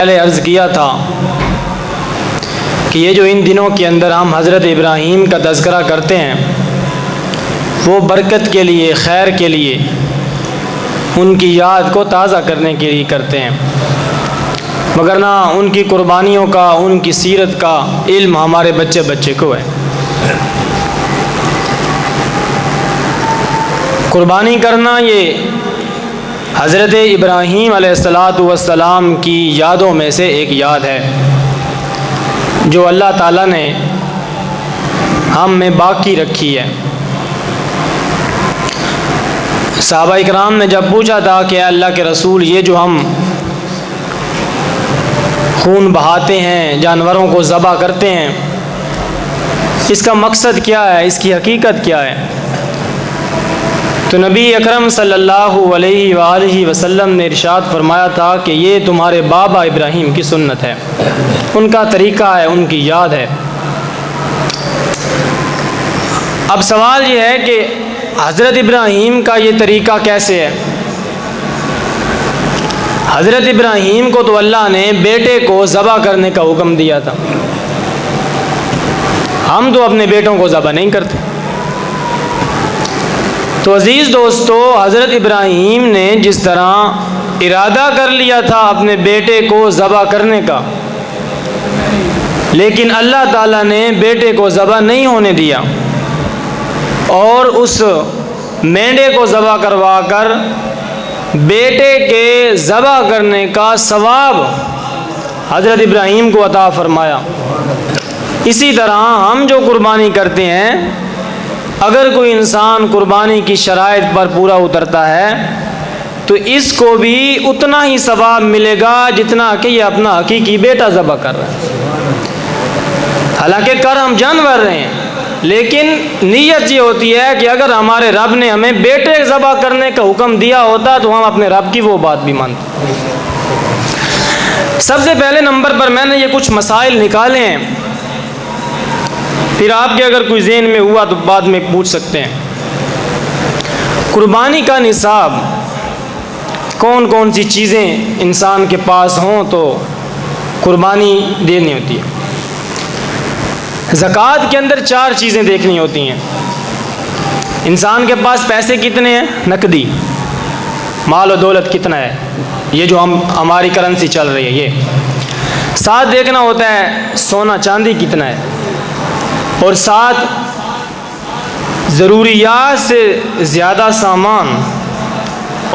پہلے عرض کیا تھا کہ یہ جو ان دنوں کے اندر ہم حضرت ابراہیم کا تذکرہ کرتے ہیں وہ برکت کے لیے، خیر کے لیے، ان کی یاد کو تازہ کرنے کے لیے کرتے ہیں، مگر نہ ان کی قربانیوں کا، ان کی سیرت کا علم ہمارے بچے بچے کو ہے۔ قربانی کرنا یہ حضرت ابراہیم علیہ السلام کی یادوں میں سے ایک یاد ہے جو اللہ تعالیٰ نے ہم میں باقی رکھی ہے۔ صحابہ اکرام نے جب پوچھا تھا کہ اے اللہ کے رسول، یہ جو ہم خون بہاتے ہیں، جانوروں کو ذبح کرتے ہیں، اس کا مقصد کیا ہے، اس کی حقیقت کیا ہے؟ تو نبی اکرم صلی اللہ علیہ وآلہ وسلم نے ارشاد فرمایا تھا کہ یہ تمہارے بابا ابراہیم کی سنت ہے، ان کا طریقہ ہے، ان کی یاد ہے۔ اب سوال یہ ہے کہ حضرت ابراہیم کا یہ طریقہ کیسے ہے؟ حضرت ابراہیم کو تو اللہ نے بیٹے کو ذبح کرنے کا حکم دیا تھا، ہم تو اپنے بیٹوں کو ذبح نہیں کرتے۔ تو عزیز دوستو، حضرت ابراہیم نے جس طرح ارادہ کر لیا تھا اپنے بیٹے کو ذبح کرنے کا، لیکن اللہ تعالیٰ نے بیٹے کو ذبح نہیں ہونے دیا اور اس مینڈے کو ذبح کروا کر بیٹے کے ذبح کرنے کا ثواب حضرت ابراہیم کو عطا فرمایا۔ اسی طرح ہم جو قربانی کرتے ہیں، اگر کوئی انسان قربانی کی شرائط پر پورا اترتا ہے تو اس کو بھی اتنا ہی ثواب ملے گا جتنا کہ یہ اپنا حقیقی بیٹا ذبح کر رہا ہے۔ حالانکہ کر ہم جانور رہے ہیں، لیکن نیت یہ ہوتی ہے کہ اگر ہمارے رب نے ہمیں بیٹے ذبح کرنے کا حکم دیا ہوتا تو ہم اپنے رب کی وہ بات بھی مانتے۔ سب سے پہلے نمبر پر میں نے یہ کچھ مسائل نکالے ہیں، پھر آپ کے اگر کوئی ذہن میں ہوا تو بعد میں پوچھ سکتے ہیں۔ قربانی کا نصاب، کون کون سی چیزیں انسان کے پاس ہوں تو قربانی دینی ہوتی ہے؟ زکوٰۃ کے اندر 4 چیزیں دیکھنی ہوتی ہیں۔ انسان کے پاس پیسے کتنے ہیں، نقدی مال و دولت کتنا ہے، یہ جو ہماری کرنسی چل رہی ہے، یہ ساتھ دیکھنا ہوتا ہے سونا چاندی کتنا ہے، اور ساتھ ضروریات سے زیادہ سامان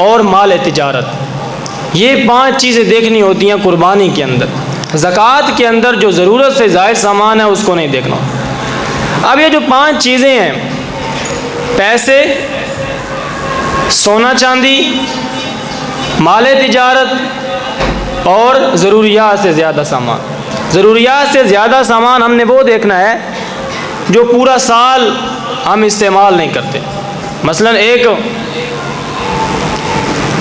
اور مال تجارت، یہ 5 چیزیں دیکھنی ہوتی ہیں قربانی کے اندر۔ زکوٰۃ کے اندر جو ضرورت سے زائد سامان ہے اس کو نہیں دیکھنا۔ اب یہ جو 5 چیزیں ہیں، پیسے، سونا چاندی، مال تجارت اور ضروریات سے زیادہ سامان۔ ضروریات سے زیادہ سامان ہم نے وہ دیکھنا ہے جو پورا سال ہم استعمال نہیں کرتے۔ مثلا ایک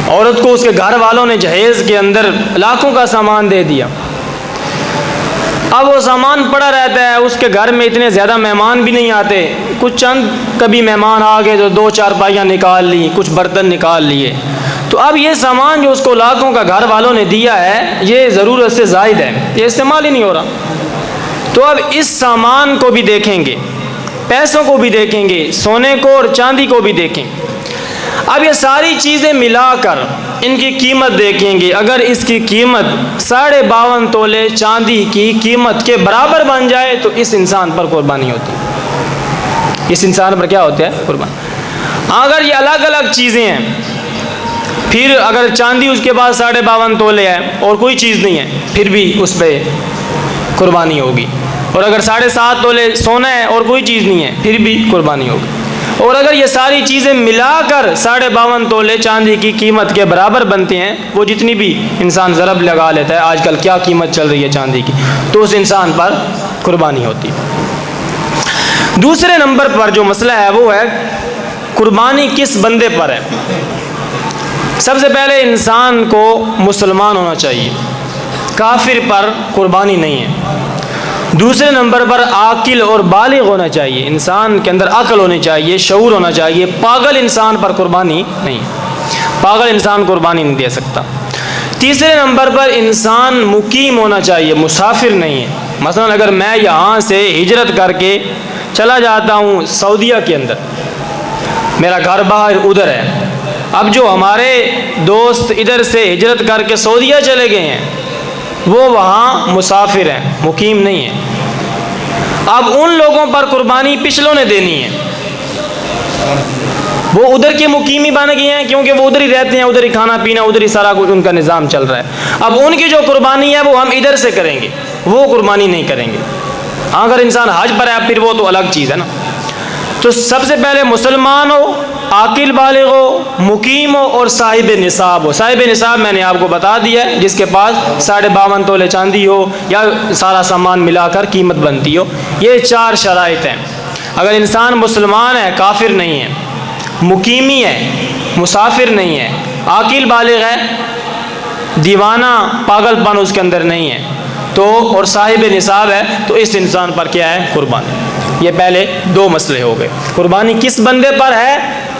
عورت کو اس کے گھر والوں نے جہیز کے اندر لاکھوں کا سامان دے دیا، اب وہ سامان پڑا رہتا ہے، اس کے گھر میں اتنے زیادہ مہمان بھی نہیں آتے، کچھ چند کبھی مہمان آ گئے تو 2 چارپائیاں نکال لی، کچھ برتن نکال لیے، تو اب یہ سامان جو اس کو لاکھوں کا گھر والوں نے دیا ہے یہ ضرورت سے زائد ہے، یہ استعمال ہی نہیں ہو رہا۔ تو اب اس سامان کو بھی دیکھیں گے، پیسوں کو بھی دیکھیں گے، سونے کو اور چاندی کو بھی دیکھیں گے۔ اب یہ ساری چیزیں ملا کر ان کی قیمت دیکھیں گے، اگر اس کی قیمت 52.5 تولے چاندی کی قیمت کے برابر بن جائے تو اس انسان پر قربانی ہوتی ہے۔ اس انسان پر کیا ہوتا ہے؟ قربانی۔ اگر یہ الگ الگ چیزیں ہیں، پھر اگر چاندی اس کے پاس 52.5 تولے ہے اور کوئی چیز نہیں ہے، پھر بھی اس پہ قربانی ہوگی، اور اگر 7.5 تولے سونا ہے اور کوئی چیز نہیں ہے پھر بھی قربانی ہوگی، اور اگر یہ ساری چیزیں ملا کر 52.5 تولے چاندی کی قیمت کے برابر بنتے ہیں، وہ جتنی بھی انسان ضرب لگا لیتا ہے آج کل کیا قیمت چل رہی ہے چاندی کی، تو اس انسان پر قربانی ہوتی ہے۔ دوسرے نمبر پر جو مسئلہ ہے وہ ہے قربانی کس بندے پر ہے۔ سب سے پہلے انسان کو مسلمان ہونا چاہیے، کافر پر قربانی نہیں ہے۔ دوسرے نمبر پر عاقل اور بالغ ہونا چاہیے، انسان کے اندر عقل ہونی چاہیے، شعور ہونا چاہیے۔ پاگل انسان پر قربانی نہیں، پاگل انسان قربانی نہیں دے سکتا۔ تیسرے نمبر پر انسان مقیم ہونا چاہیے، مسافر نہیں ہے۔ مثلا اگر میں یہاں سے ہجرت کر کے چلا جاتا ہوں سعودیہ کے اندر، میرا گھر باہر ادھر ہے، اب جو ہمارے دوست ادھر سے ہجرت کر کے سعودیہ چلے گئے ہیں وہ وہاں مسافر ہیں، مقیم نہیں ہیں۔ اب ان لوگوں پر قربانی پچھلوں نے دینی ہے، وہ ادھر کے مقیمی بن گئے ہیں کیونکہ وہ ادھر ہی رہتے ہیں، ادھر ہی کھانا پینا، ادھر ہی سارا کچھ ان کا نظام چل رہا ہے۔ اب ان کی جو قربانی ہے وہ ہم ادھر سے کریں گے، وہ قربانی نہیں کریں گے۔ ہاں اگر انسان حج پر ہے پھر وہ تو الگ چیز ہے نا۔ تو سب سے پہلے مسلمان ہو، عاقل بالغ ہو، مقیم ہو اور صاحب نصاب ہو۔ صاحب نصاب میں نے آپ کو بتا دیا ہے، جس کے پاس 52.5 تولے چاندی ہو یا سارا سامان ملا کر قیمت بنتی ہو۔ یہ 4 شرائط ہیں۔ اگر انسان مسلمان ہے، کافر نہیں ہے، مقیمی ہے، مسافر نہیں ہے، عاقل بالغ ہے، دیوانہ پاگل پن اس کے اندر نہیں ہے تو، اور صاحب نصاب ہے، تو اس انسان پر کیا ہے؟ قربانی۔ یہ پہلے 2 مسئلے ہو گئے، قربانی کس بندے پر ہے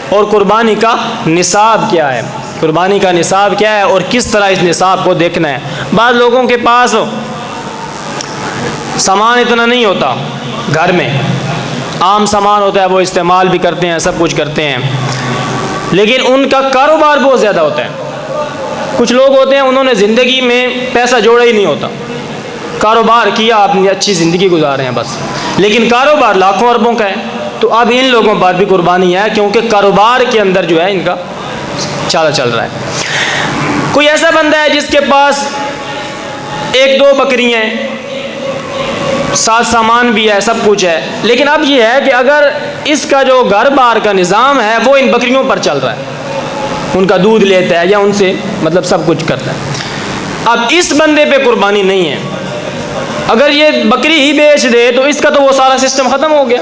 اور قربانی کا نصاب کیا ہے۔ قربانی کا نصاب کیا ہے اور کس طرح اس نصاب کو دیکھنا ہے۔ بعض لوگوں کے پاس سامان اتنا نہیں ہوتا، گھر میں عام سامان ہوتا ہے، وہ استعمال بھی کرتے ہیں، سب کچھ کرتے ہیں، لیکن ان کا کاروبار بہت زیادہ ہوتا ہے۔ کچھ لوگ ہوتے ہیں انہوں نے زندگی میں پیسہ جوڑا ہی نہیں ہوتا، کاروبار کیا، اپنی اچھی زندگی گزارے ہیں بس، لیکن کاروبار لاکھوں اربوں کا ہے۔ تو اب ان لوگوں پر بھی قربانی ہے کیونکہ کاروبار کے اندر جو ہے ان کا چال چل رہا ہے۔ کوئی ایسا بندہ ہے جس کے پاس 1-2 بکریاں ہیں، ساتھ سامان بھی ہے، سب کچھ ہے، لیکن اب یہ ہے کہ اگر اس کا جو گھر بار کا نظام ہے وہ ان بکریوں پر چل رہا ہے، ان کا دودھ لیتا ہے یا ان سے مطلب سب کچھ کرتا ہے، اب اس بندے پہ قربانی نہیں ہے۔ اگر یہ بکری ہی بیچ دے تو اس کا تو وہ سارا سسٹم ختم ہو گیا،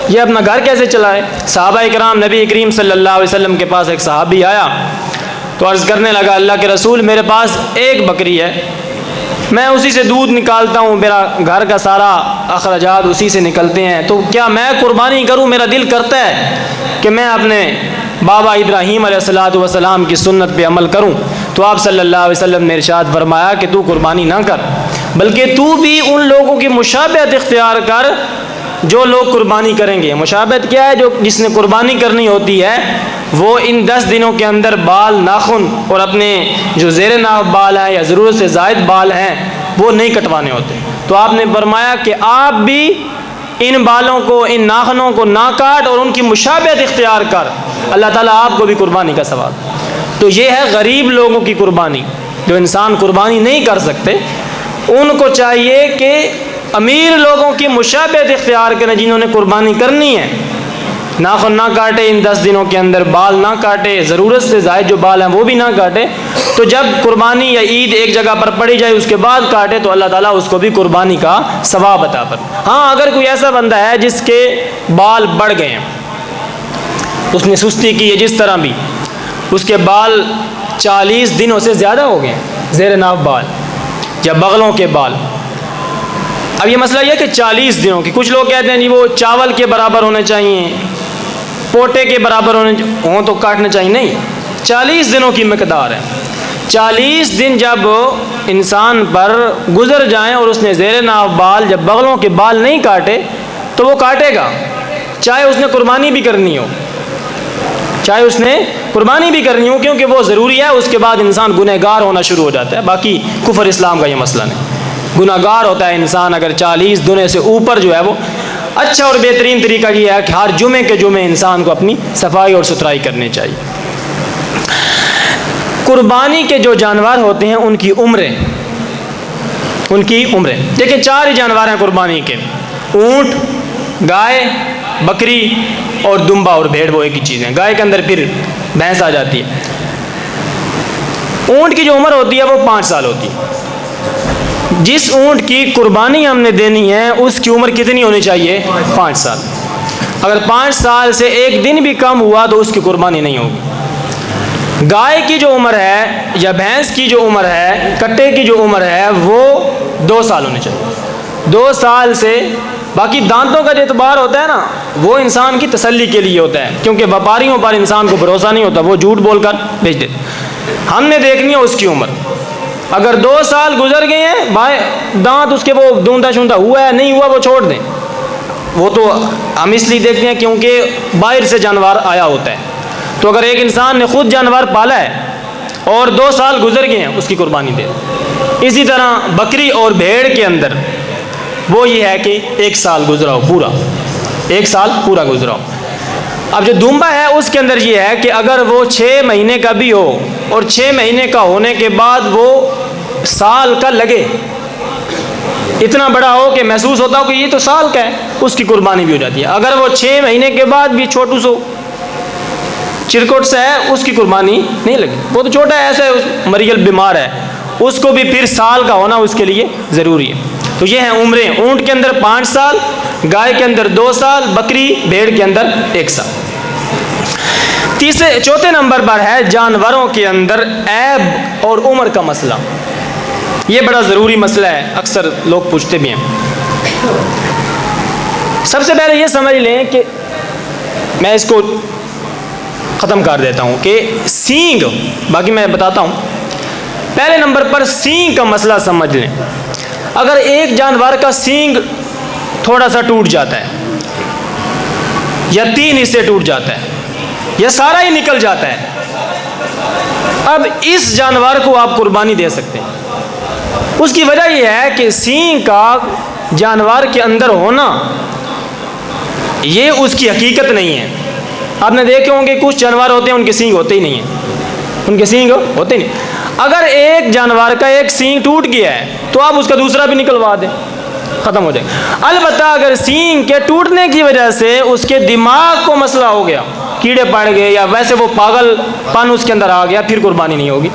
یہ اپنا گھر کیسے چلائے؟ صحابہ کرام نبی کریم صلی اللہ علیہ وسلم کے پاس ایک صحابی آیا تو عرض کرنے لگا، اللہ کے رسول میرے پاس 1 بکری ہے، میں اسی سے دودھ نکالتا ہوں، میرا گھر کا سارا اخراجات اسی سے نکلتے ہیں، تو کیا میں قربانی کروں؟ میرا دل کرتا ہے کہ میں اپنے بابا ابراہیم علیہ السلام کی سنت پہ عمل کروں۔ تو آپ صلی اللہ علیہ وسلم نے ارشاد فرمایا کہ تو قربانی نہ کر، بلکہ تو بھی ان لوگوں کی مشابہت اختیار کر جو لوگ قربانی کریں گے۔ مشابہت کیا ہے؟ جس نے قربانی کرنی ہوتی ہے وہ ان 10 دنوں کے اندر بال، ناخن اور اپنے جو زیر ناف بال ہیں یا ضرورت سے زائد بال ہیں وہ نہیں کٹوانے ہوتے۔ تو آپ نے فرمایا کہ آپ بھی ان بالوں کو، ان ناخنوں کو نہ کاٹ اور ان کی مشابہت اختیار کر، اللہ تعالیٰ آپ کو بھی قربانی کا ثواب۔ تو یہ ہے غریب لوگوں کی قربانی، جو انسان قربانی نہیں کر سکتے، ان کو چاہیے کہ امیر لوگوں کی مشابہت اختیار کریں جنہوں نے قربانی کرنی ہے، ناخن نہ کاٹے ان 10 دنوں کے اندر، بال نہ کاٹے، ضرورت سے زائد جو بال ہیں وہ بھی نہ کاٹے، تو جب قربانی یا عید ایک جگہ پر پڑی جائے اس کے بعد کاٹے تو اللہ تعالیٰ اس کو بھی قربانی کا ثواب عطا فرمائے۔ ہاں اگر کوئی ایسا بندہ ہے جس کے بال بڑھ گئے ہیں، اس نے سستی کی ہے، جس طرح بھی اس کے بال 40 دنوں سے زیادہ ہو گئے ہیں، زیر ناف بال یا بغلوں کے بال، اب یہ مسئلہ یہ ہے کہ 40 دنوں کی، کچھ لوگ کہتے ہیں جی وہ چاول کے برابر ہونے چاہیے، پوٹے کے برابر ہوں تو کاٹنے چاہیے، نہیں، 40 دنوں کی مقدار ہے۔ 40 دن جب انسان پر گزر جائیں اور اس نے زیر ناف بال، جب بغلوں کے بال نہیں کاٹے تو وہ کاٹے گا، چاہے اس نے قربانی بھی کرنی ہو، چاہے اس نے قربانی بھی کرنی ہو، کیونکہ وہ ضروری ہے، اس کے بعد انسان گنہگار ہونا شروع ہو جاتا ہے۔ باقی کفر اسلام کا یہ مسئلہ نہیں، گنہگار ہوتا ہے انسان اگر 40 دنوں سے اوپر جو ہے وہ۔ اچھا اور بہترین طریقہ یہ ہے کہ ہر جمعے کے جمعے انسان کو اپنی صفائی اور ستھرائی کرنی چاہیے۔ قربانی کے جو جانور ہوتے ہیں ان کی عمریں، دیکھیں 4 ہی جانور ہیں قربانی کے، اونٹ، گائے، بکری اور دمبا اور بھیڑ، وہ ایک ہی چیز ہے، گائے کے اندر پھر بھینس آ جاتی ہے۔ اونٹ کی جو عمر ہوتی ہے وہ 5 سال ہوتی ہے۔ جس اونٹ کی قربانی ہم نے دینی ہے اس کی عمر کتنی ہونی چاہیے؟ 5 سال۔ اگر 5 سال سے 1 دن بھی کم ہوا تو اس کی قربانی نہیں ہوگی۔ گائے کی جو عمر ہے یا بھینس کی جو عمر ہے، کٹے کی جو عمر ہے وہ 2 سال ہونی چاہیے۔ 2 سال سے، باقی دانتوں کا جو اعتبار ہوتا ہے نا وہ انسان کی تسلی کے لیے ہوتا ہے، کیونکہ وپاریوں پر انسان کو بھروسہ نہیں ہوتا، وہ جھوٹ بول کر بیچ دیتے۔ ہم نے دیکھنی ہے اس کی عمر، اگر 2 سال گزر گئے ہیں، بھائی دانت اس کے وہ دوندا شوندا ہوا ہے نہیں ہوا وہ چھوڑ دیں، وہ تو ہم اس لیے دیکھتے ہیں کیونکہ باہر سے جانور آیا ہوتا ہے. تو اگر ایک انسان نے خود جانور پالا ہے اور 2 سال گزر گئے ہیں، اس کی قربانی دے. اسی طرح بکری اور بھیڑ کے اندر وہ یہ ہے کہ 1 سال گزرا ہو پورا، 1 سال پورا گزرا ہو. اب جو دمبا ہے اس کے اندر یہ ہے کہ اگر وہ 6 مہینے کا بھی ہو اور 6 مہینے کا ہونے کے بعد وہ سال کا لگے، اتنا بڑا ہو کہ محسوس ہوتا ہو کہ یہ تو سال کا ہے، اس کی قربانی بھی ہو جاتی ہے. اگر وہ 6 مہینے کے بعد بھی چھوٹو سو چرکٹ سے ہے، اس کی قربانی نہیں لگی، وہ تو چھوٹا ہے، ایسے مریل بیمار ہے، اس کو بھی پھر سال کا ہونا اس کے لیے ضروری ہے. تو یہ ہیں عمریں. اونٹ کے اندر 5 سال، گائے کے اندر 2 سال، بکری بھیڑ کے اندر 1 سال. چوتھے نمبر پر ہے جانوروں کے اندر عیب اور عمر کا مسئلہ. یہ بڑا ضروری مسئلہ ہے، اکثر لوگ پوچھتے بھی ہیں. سب سے پہلے یہ سمجھ لیں کہ میں اس کو ختم کر دیتا ہوں کہ سینگ، باقی میں بتاتا ہوں. پہلے نمبر پر سینگ کا مسئلہ سمجھ لیں. اگر ایک جانور کا سینگ تھوڑا سا ٹوٹ جاتا ہے یا 3 حصے ٹوٹ جاتا ہے یا سارا ہی نکل جاتا ہے، اب اس جانور کو آپ قربانی دے سکتے ہیں. اس کی وجہ یہ ہے کہ سینگ کا جانور کے اندر ہونا یہ اس کی حقیقت نہیں ہے. آپ نے دیکھے ہوں کہ کچھ جانور ہوتے ہیں ان کے سینگ ہوتے ہی نہیں ہیں، ان کے سینگ ہوتے ہی نہیں. اگر ایک جانور کا ایک سینگ ٹوٹ گیا ہے تو آپ اس کا دوسرا بھی نکلوا دیں، ختم ہو جائے. البتہ اگر سینگ کے ٹوٹنے کی وجہ سے اس کے دماغ کو مسئلہ ہو گیا، کیڑے پڑ گئے یا ویسے وہ پاگل پن اس کے اندر آ گیا، پھر قربانی نہیں ہوگی.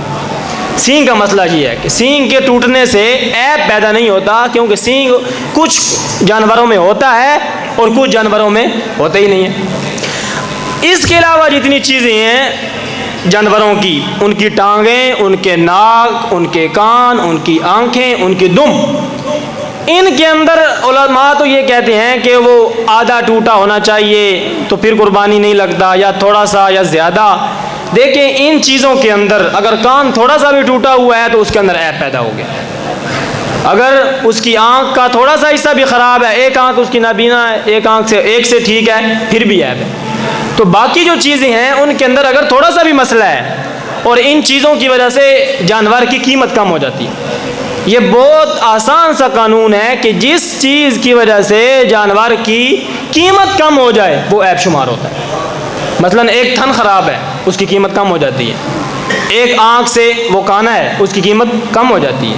سینگ کا مسئلہ یہ ہے کہ سینگ کے ٹوٹنے سے عیب پیدا نہیں ہوتا، کیونکہ سینگ کچھ جانوروں میں ہوتا ہے اور کچھ جانوروں میں ہوتا ہی نہیں ہے. اس کے علاوہ جتنی چیزیں ہیں جانوروں کی، ان کی ٹانگیں، ان کے ناک، ان کے کان، ان کی آنکھیں، ان کی دم، ان کے اندر علماء تو یہ کہتے ہیں کہ وہ آدھا ٹوٹا ہونا چاہیے تو پھر قربانی نہیں لگتا، یا تھوڑا سا یا زیادہ. دیکھیں ان چیزوں کے اندر اگر کان تھوڑا سا بھی ٹوٹا ہوا ہے تو اس کے اندر عیب پیدا ہو گیا. اگر اس کی آنکھ کا تھوڑا سا حصہ بھی خراب ہے، ایک آنکھ اس کی نابینا ہے، ایک سے ٹھیک ہے، پھر بھی عیب ہے. تو باقی جو چیزیں ہیں ان کے اندر اگر تھوڑا سا بھی مسئلہ ہے اور ان چیزوں کی وجہ سے جانور کی قیمت کم ہو جاتی ہے. یہ بہت آسان سا قانون ہے کہ جس چیز کی وجہ سے جانور کی قیمت کم ہو جائے وہ عیب شمار ہوتا ہے. مثلا ایک تھن خراب ہے، اس کی قیمت کم ہو جاتی ہے. ایک آنکھ سے وہ کانا ہے، اس کی قیمت کم ہو جاتی ہے.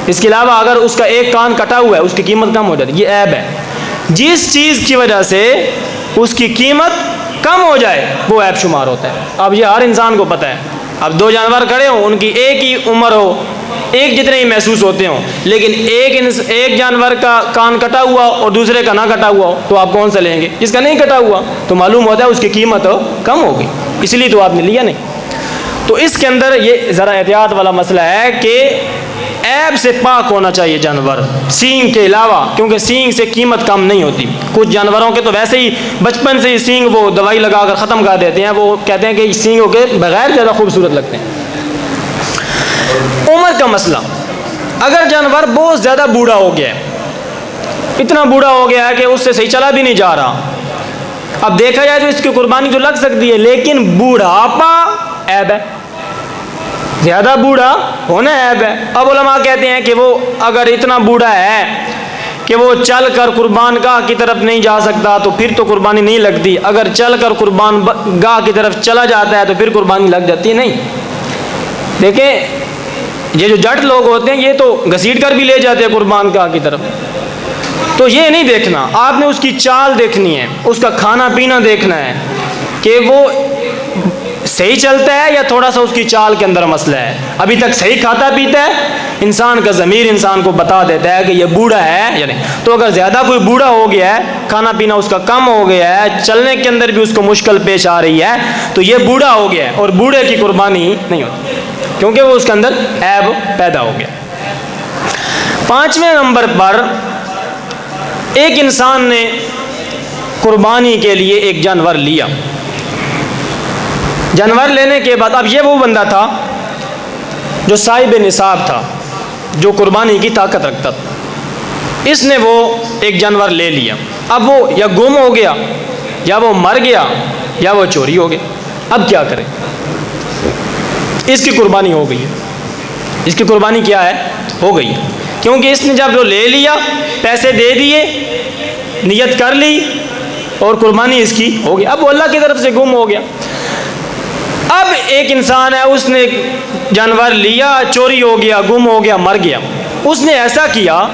اس کے علاوہ اگر اس کا ایک کان کٹا ہوا ہے، اس کی قیمت کم ہو جاتی ہے. یہ عیب ہے. جس چیز کی وجہ سے اس کی قیمت کم ہو جائے وہ عیب شمار ہوتا ہے. اب یہ ہر انسان کو پتہ ہے. اب 2 جانور کھڑے ہوں، ان کی ایک ہی عمر ہو، ایک جتنے ہی محسوس ہوتے ہوں، لیکن ایک جانور کا کان کٹا ہوا اور دوسرے کا نہ کٹا ہوا ہو، تو آپ کون سا لیں گے؟ جس کا نہیں کٹا ہوا. تو معلوم ہوتا ہے اس کی قیمت کم ہوگی، اس لیے تو آپ نے لیا نہیں. تو اس کے اندر یہ ذرا احتیاط والا مسئلہ ہے کہ عیب سے پاک ہونا چاہیے جانور سینگ کے علاوہ، کیونکہ سینگ سے قیمت کم نہیں ہوتی. کچھ جانوروں کے تو ویسے ہی بچپن سے ہی سینگ وہ دوائی لگا کر ختم کر دیتے ہیں، وہ کہتے ہیں کہ سینگوں کے بغیر زیادہ خوبصورت لگتے ہیں. عمر کا مسئلہ، اگر جانور بہت زیادہ بوڑھا ہو گیا ہے، اتنا بوڑھا ہو گیا ہے کہ اس سے صحیح چلا بھی نہیں جا رہا، اب دیکھا جائے تو اس کی قربانی تو لگ سکتی ہے، لیکن بوڑھاپا عیب ہے، زیادہ بوڑھا ہونا عیب ہے. اب علماء کہتے ہیں کہ وہ اگر اتنا بوڑھا ہے کہ وہ چل کر قربان گاہ کی طرف نہیں جا سکتا تو پھر تو قربانی نہیں لگتی. اگر چل کر قربان گاہ کی طرف چلا جاتا ہے تو پھر قربانی لگ جاتی ہے. نہیں، دیکھیں یہ جو جٹ لوگ ہوتے ہیں یہ تو گھسیٹ کر بھی لے جاتے ہیں قربان گاہ کی طرف. تو یہ نہیں دیکھنا، آپ نے اس کی چال دیکھنی ہے، اس کا کھانا پینا دیکھنا ہے کہ وہ صحیح چلتا ہے یا تھوڑا سا اس کی چال کے اندر مسئلہ ہے. ابھی تک صحیح کھاتا پیتا ہے، انسان کا ضمیر انسان کو بتا دیتا ہے کہ یہ بوڑھا ہے یا نہیں. تو اگر زیادہ کوئی بوڑھا ہو گیا ہے، کھانا پینا اس کا کم ہو گیا ہے، چلنے کے اندر بھی اس کو مشکل پیش آ رہی ہے، تو یہ بوڑھا ہو گیا ہے اور بوڑھے کی قربانی نہیں ہوتی، کیونکہ وہ اس کے اندر عیب پیدا ہو گیا. 5ویں نمبر پر ایک انسان نے قربانی کے لیے ایک جانور لیا. جانور لینے کے بعد اب یہ وہ بندہ تھا جو صاحب نصاب تھا، جو قربانی کی طاقت رکھتا تھا، اس نے وہ ایک جانور لے لیا. اب وہ یا گم ہو گیا، یا وہ مر گیا، یا وہ چوری ہو گیا. اب کیا کرے؟ اس کی قربانی ہو گئی ہے. اس کی قربانی کیا ہے؟ ہو گئی ہے، کیونکہ اس نے جب جو لے لیا، پیسے دے دیے، نیت کر لی، اور قربانی اس کی ہو گئی. اب وہ اللہ کی طرف سے گم ہو گیا. اب ایک انسان ہے، اس نے ایک جانور لیا، چوری ہو گیا، گم ہو گیا، مر گیا. اس نے ایسا کیا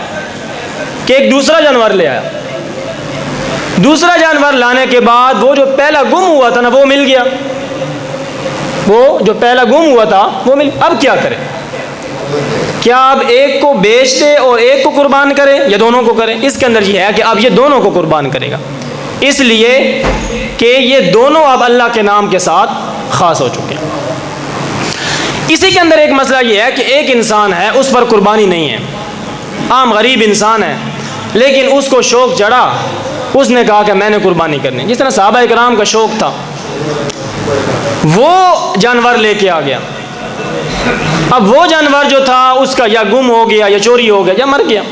کہ ایک دوسرا جانور لے آیا. دوسرا جانور لانے کے بعد وہ جو پہلا گم ہوا تھا نا، وہ مل گیا. وہ جو پہلا گم ہوا تھا وہ مل. اب کیا کرے؟ کیا اب ایک کو بیچ دے اور ایک کو قربان کرے، یا دونوں کو کرے؟ اس کے اندر یہ ہے کہ اب یہ دونوں کو قربان کرے گا، اس لیے کہ یہ دونوں اب اللہ کے نام کے ساتھ خاص ہو چکے ہیں. اسی کے اندر ایک مسئلہ یہ ہے کہ ایک انسان ہے، اس پر قربانی نہیں ہے، عام غریب انسان ہے، لیکن اس کو شوق چڑھا، اس نے کہا کہ میں نے قربانی کرنی. جس طرح صحابہ اکرام کا شوق تھا، وہ جانور لے کے آ گیا. اب وہ جانور جو تھا اس کا یا گم ہو گیا، یا چوری ہو گیا، یا مر گیا.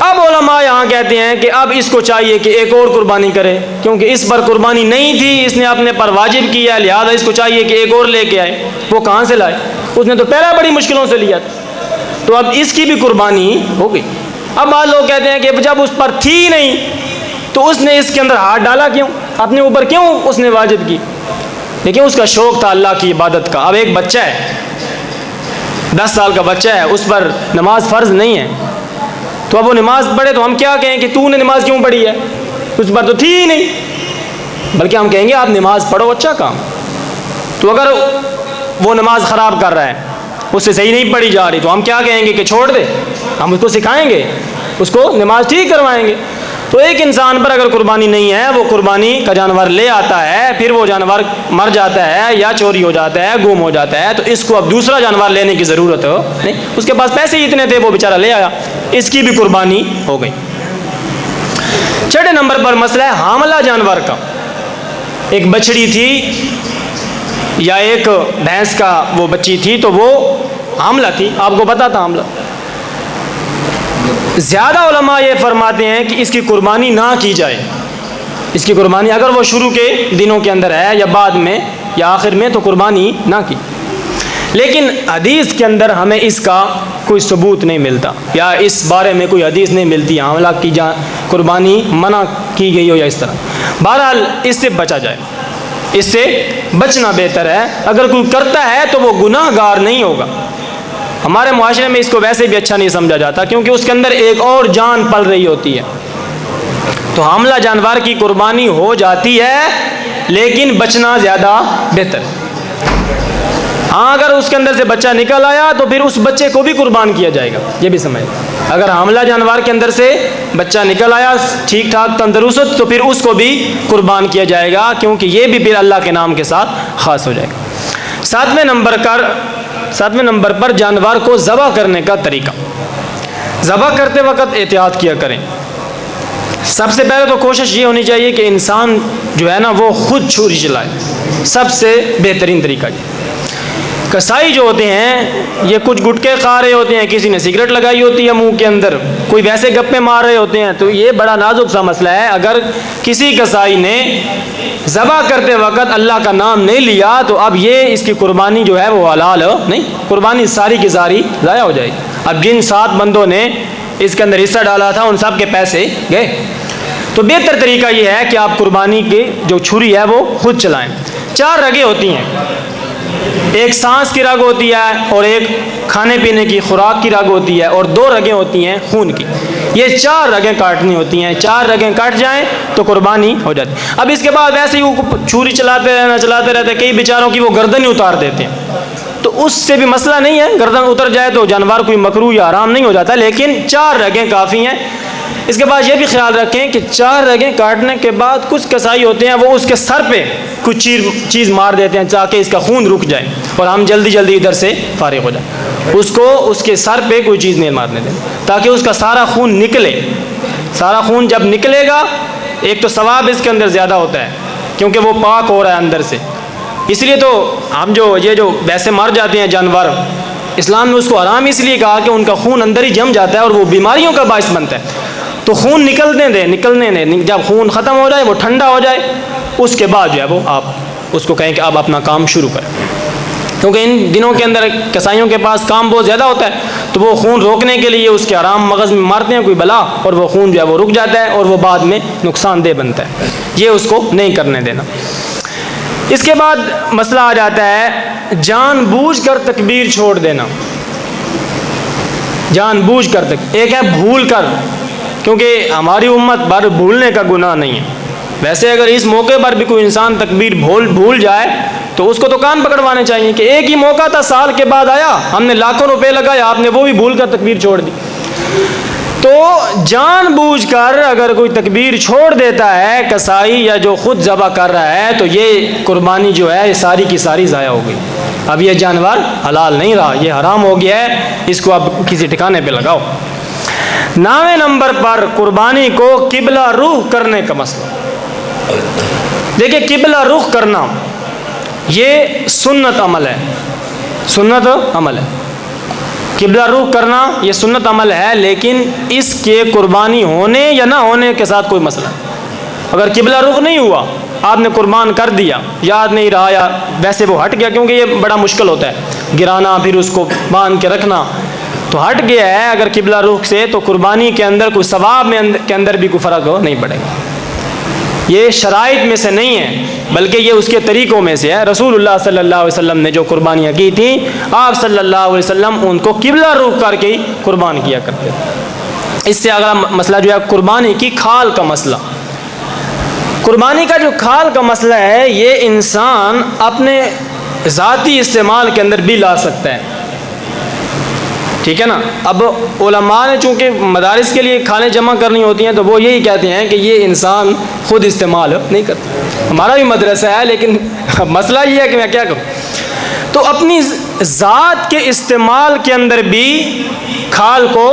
اب علماء یہاں کہتے ہیں کہ اب اس کو چاہیے کہ ایک اور قربانی کرے، کیونکہ اس پر قربانی نہیں تھی، اس نے اپنے پر واجب کیا، لہذا اس کو چاہیے کہ ایک اور لے کے آئے. وہ کہاں سے لائے؟ اس نے تو پہلا بڑی مشکلوں سے لیا تھا، تو اب اس کی بھی قربانی ہو گئی. اب بعض لوگ کہتے ہیں کہ جب اس پر تھی نہیں تو اس نے اس کے اندر ہاتھ ڈالا کیوں، اپنے اوپر کیوں اس نے واجب کی؟ لیکن اس کا شوق تھا اللہ کی عبادت کا. اب ایک بچہ ہے، 10 سال کا بچہ ہے، اس پر نماز فرض نہیں ہے، تو اب وہ نماز پڑھے تو ہم کیا کہیں کہ تو نے نماز کیوں پڑھی ہے؟ اس پر تو تھی ہی نہیں. بلکہ ہم کہیں گے آپ نماز پڑھو، اچھا کام. تو اگر وہ نماز خراب کر رہا ہے، اس سے صحیح نہیں پڑھی جا رہی، تو ہم کیا کہیں گے کہ چھوڑ دے، ہم اس کو سکھائیں گے، اس کو نماز ٹھیک کروائیں گے. تو ایک انسان پر اگر قربانی نہیں ہے، وہ قربانی کا جانور لے آتا ہے، پھر وہ جانور مر جاتا ہے، یا چوری ہو جاتا ہے، گم ہو جاتا ہے، تو اس کو اب دوسرا جانور لینے کی ضرورت ہو نہیں. اس کے پاس پیسے ہی اتنے تھے، وہ بیچارہ لے آیا، اس کی بھی قربانی ہو گئی. چھٹے نمبر پر مسئلہ ہے حاملہ جانور کا. ایک بچڑی تھی یا ایک بھینس کا وہ بچی تھی، تو وہ حاملہ تھی، آپ کو پتا تھا حاملہ. زیادہ علماء یہ فرماتے ہیں کہ اس کی قربانی نہ کی جائے. اس کی قربانی اگر وہ شروع کے دنوں کے اندر ہے یا بعد میں یا آخر میں، تو قربانی نہ کی. لیکن حدیث کے اندر ہمیں اس کا کوئی ثبوت نہیں ملتا، یا اس بارے میں کوئی حدیث نہیں ملتی حاملہ کی قربانی منع کی گئی ہو یا اس طرح. بہرحال اس سے بچا جائے، اس سے بچنا بہتر ہے. اگر کوئی کرتا ہے تو وہ گناہ گار نہیں ہوگا. ہمارے معاشرے میں اس کو ویسے بھی اچھا نہیں سمجھا جاتا، کیونکہ اس کے اندر ایک اور جان پل رہی ہوتی ہے. تو حاملہ جانور کی قربانی ہو جاتی ہے، لیکن بچنا زیادہ بہتر. ہاں اگر اس کے اندر سے بچہ نکل آیا تو پھر اس بچے کو بھی قربان کیا جائے گا، یہ بھی سمجھ. اگر حاملہ جانور کے اندر سے بچہ نکل آیا ٹھیک ٹھاک تندرست، تو پھر اس کو بھی قربان کیا جائے گا، کیونکہ یہ بھی پھر اللہ کے نام کے ساتھ خاص ہو جائے گا. 7ویں نمبر پر جانور کو ذبح کرنے کا طریقہ. ذبح کرتے وقت احتیاط کیا کریں. سب سے پہلے تو کوشش یہ ہونی چاہیے کہ انسان جو ہے نا وہ خود چھری چلائے، سب سے بہترین طریقہ. کسائی جو ہوتے ہیں یہ کچھ گٹکے کھا رہے ہوتے ہیں، کسی نے سگریٹ لگائی ہوتی ہے منہ کے اندر، کوئی ویسے گپے مار رہے ہوتے ہیں، تو یہ بڑا نازک سا مسئلہ ہے. اگر کسی کسائی نے ذبح کرتے وقت اللہ کا نام نہیں لیا تو اب یہ اس کی قربانی جو ہے وہ حلال نہیں، قربانی ساری کی ساری ضائع ہو جائے گی. اب جن 7 بندوں نے اس کے اندر حصہ ڈالا تھا ان سب کے پیسے گئے. تو بہتر طریقہ یہ ہے کہ آپ قربانی کی جو چھری ہے وہ خود چلائیں. 4 رگیں ہوتی ہیں، ایک سانس کی رگ ہوتی ہے، اور ایک کھانے پینے کی خوراک کی رگ ہوتی ہے، اور 2 رگیں ہوتی ہیں خون کی. یہ 4 رگیں کاٹنی ہوتی ہیں. 4 رگیں کٹ جائیں تو قربانی ہو جاتی. اب اس کے بعد ایسے ہی چھری چلاتے رہتے، کئی بیچاروں کی وہ گردن ہی اتار دیتے ہیں، تو اس سے بھی مسئلہ نہیں ہے. گردن اتر جائے تو جانور کوئی مکروہ یا حرام نہیں ہو جاتا، لیکن 4 رگیں کافی ہیں. اس کے بعد یہ بھی خیال رکھیں کہ 4 رگیں کاٹنے کے بعد کچھ کسائی ہوتے ہیں وہ اس کے سر پہ کچھ چیز مار دیتے ہیں تاکہ اس کا خون رک جائے اور ہم جلدی ادھر سے فارغ ہو جائیں. اس کو اس کے سر پہ کوئی چیز نہیں مارنے دیں تاکہ اس کا سارا خون نکلے. سارا خون جب نکلے گا، ایک تو ثواب اس کے اندر زیادہ ہوتا ہے کیونکہ وہ پاک ہو رہا ہے اندر سے، اس لیے تو ہم جو ویسے مر جاتے ہیں جانور، اسلام نے اس کو حرام اس لیے کہا کہ ان کا خون اندر ہی جم جاتا ہے اور وہ بیماریوں کا باعث بنتا ہے. تو خون نکلنے دیں، جب خون ختم ہو جائے، وہ ٹھنڈا ہو جائے، اس کے بعد جو ہے وہ آپ اس کو کہیں کہ آپ اپنا کام شروع کریں. کیونکہ ان دنوں کے اندر کسائیوں کے پاس کام بہت زیادہ ہوتا ہے، تو وہ خون روکنے کے لیے اس کے حرام مغز میں مارتے ہیں کوئی بلا، اور وہ خون جو ہے وہ رک جاتا ہے اور وہ بعد میں نقصان دہ بنتا ہے. یہ اس کو نہیں کرنے دینا. اس کے بعد مسئلہ آ جاتا ہے جان بوجھ کر تکبیر چھوڑ دینا. جان بوجھ کر ایک ہے بھول کر، کیونکہ ہماری امت پر بھولنے کا گناہ نہیں ہے. ویسے اگر اس موقع پر بھی کوئی انسان تکبیر بھول جائے تو اس کو تو کان پکڑوانے چاہیے کہ ایک ہی موقع تھا، سال کے بعد آیا، ہم نے لاکھوں روپے لگایا، آپ نے وہ بھی بھول کر تکبیر چھوڑ دی. تو جان بوجھ کر اگر کوئی تکبیر چھوڑ دیتا ہے کسائی یا جو خود ذبح کر رہا ہے، تو یہ قربانی جو ہے ساری کی ساری ضائع ہو گئی. اب یہ جانور حلال نہیں رہا، یہ حرام ہو گیا ہے. اس کو اب کسی ٹھکانے پہ لگاؤ. 9ویں نمبر پر قربانی کو قبلہ رخ کرنے کا مسئلہ. دیکھیں قبلہ رخ کرنا یہ سنت عمل ہے، سنت عمل ہے. قبلہ رخ کرنا یہ سنت عمل ہے، لیکن اس کے قربانی ہونے یا نہ ہونے کے ساتھ کوئی مسئلہ. اگر قبلہ رخ نہیں ہوا، آپ نے قربان کر دیا، یاد نہیں رہا یا ویسے وہ ہٹ گیا، کیونکہ یہ بڑا مشکل ہوتا ہے گرانا پھر اس کو باندھ کے رکھنا، تو ہٹ گیا ہے اگر قبلہ رخ سے، تو قربانی کے اندر کوئی ثواب کے اندر بھی کوئی فرق نہیں پڑے گا. یہ شرائط میں سے نہیں ہے، بلکہ یہ اس کے طریقوں میں سے ہے. رسول اللہ صلی اللہ علیہ وسلم نے جو قربانیاں کی تھیں، آپ صلی اللہ علیہ وسلم ان کو قبلہ رخ کر کے ہی قربان کیا کرتے تھے. اس سے اگلا مسئلہ جو ہے قربانی کی کھال کا مسئلہ. قربانی کا جو کھال کا مسئلہ ہے، یہ انسان اپنے ذاتی استعمال کے اندر بھی لا سکتا ہے. ٹھیک ہے نا. اب علماء نے چونکہ مدارس کے لیے کھالیں جمع کرنی ہوتی ہیں، تو وہ یہی کہتے ہیں کہ یہ انسان خود استعمال نہیں کرتا. ہمارا بھی مدرسہ ہے، لیکن مسئلہ یہ ہے کہ میں کیا کروں. تو اپنی ذات کے استعمال کے اندر بھی کھال کو